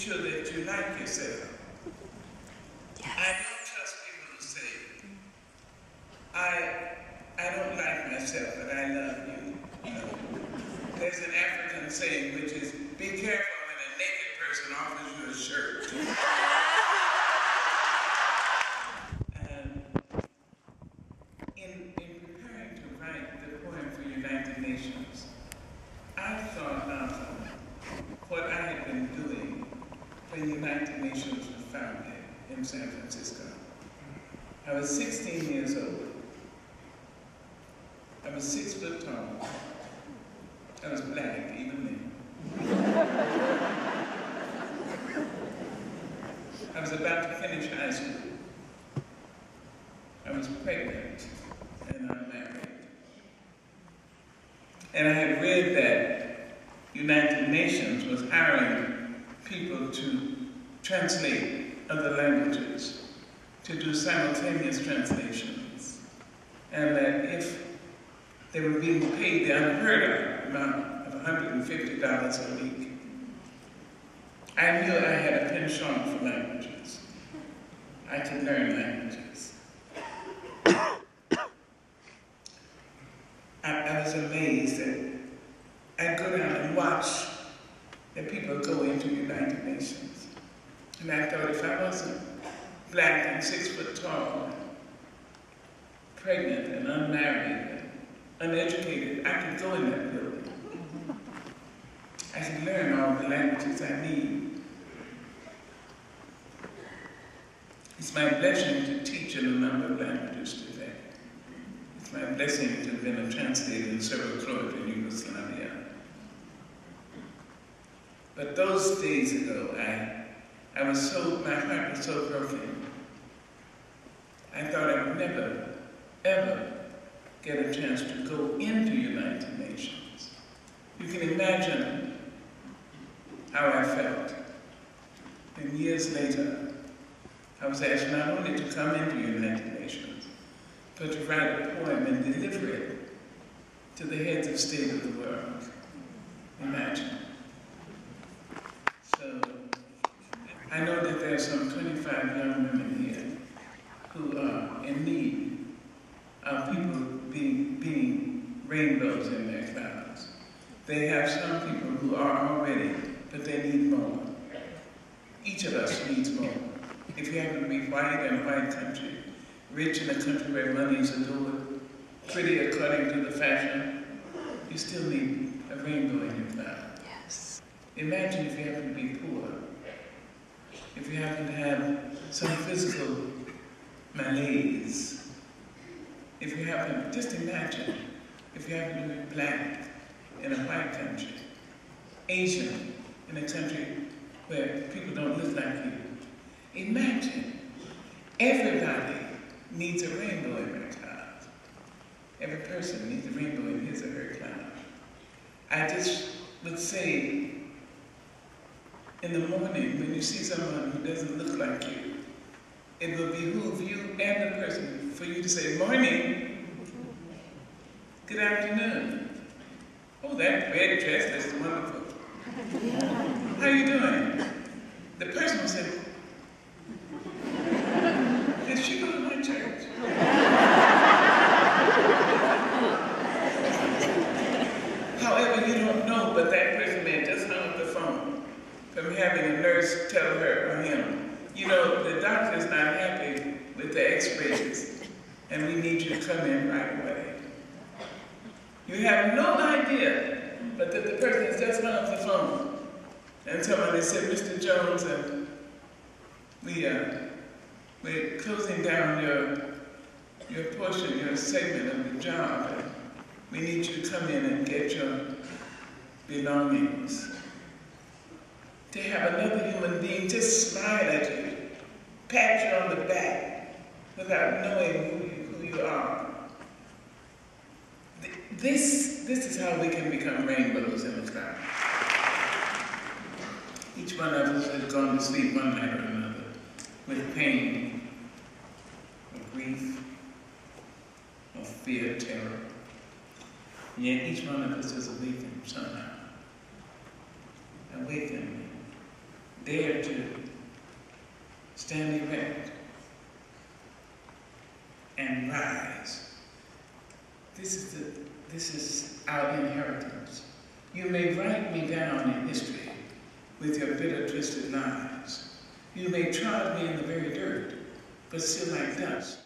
sure that you like yourself. Yes. I don't trust people who say, I don't like myself, but I love you. No. There's an African saying which is, be careful when a naked person offers you a shirt. In preparing to write the poem for United Nations, I thought of what I had been doing when the United Nations was founded in San Francisco. I was 16 years old. I was 6 foot tall. I was black, even then. I was about to finish high school. I was pregnant and unmarried. And I had read that United Nations was hiring people to translate other languages, to do simultaneous translations, and that if they were being paid the unheard of amount of $150 a week, I knew I had a penchant for languages. I could learn languages. I was amazed that I'd go down and watch the people go into United Nations. And I thought if I wasn't black and 6 foot tall, pregnant and unmarried and uneducated, I could go in that building. I could learn all the languages I need. It's my blessing to teach in a number of languages today. It's my blessing to have been a translator in several Croatian and Yugoslavia. But those days ago, my heart was so broken. I thought I would never, ever get a chance to go into United Nations. You can imagine how I felt. And years later, I was asked not only to come into United Nations, but to write a poem and deliver it to the heads of state of the world. Imagine. So, I know that there are some 25 young women here who are in need of people being rainbows in their clouds. They have some people who are already, but they need more. Each of us needs more. If you happen to be white in a white country, rich in a country where money is adored, pretty according to the fashion, you still need a rainbow in your cloud. Yes. Imagine if you happen to be poor, if you happen to have some physical malaise, if you happen, just imagine, if you happen to be black in a white country, Asian in a country where people don't look like you. Imagine, everybody needs a rainbow in their cloud. Every person needs a rainbow in his or her cloud. I just would say, in the morning, when you see someone who doesn't look like you, it will behoove you and the person for you to say, morning, good afternoon. Oh, that red dress is wonderful. How are you doing? The person will say, did she go to my church? However, you don't know, but that person may have just hung up the phone from having a nurse tell her or him, you know, the doctor's not happy with the x-rays, and we need you to come in right away. You have no idea, but that the person has just hung up the phone, and somebody said, Mr. Jones, we're closing down your portion, your segment of the job, and we need you to come in and get your belongings. To have another human being just smile at you, pat you on the back, without knowing who you are. This is how we can become rainbows in the cloud. Each one of us has gone to sleep one night or another with pain, or grief, or fear, terror. And yet each one of us is awakened somehow. Awakened dare to stand erect and rise. This is our inheritance. You may write me down in history with your bitter, twisted lies. You may trod me in the very dirt, but still like dust.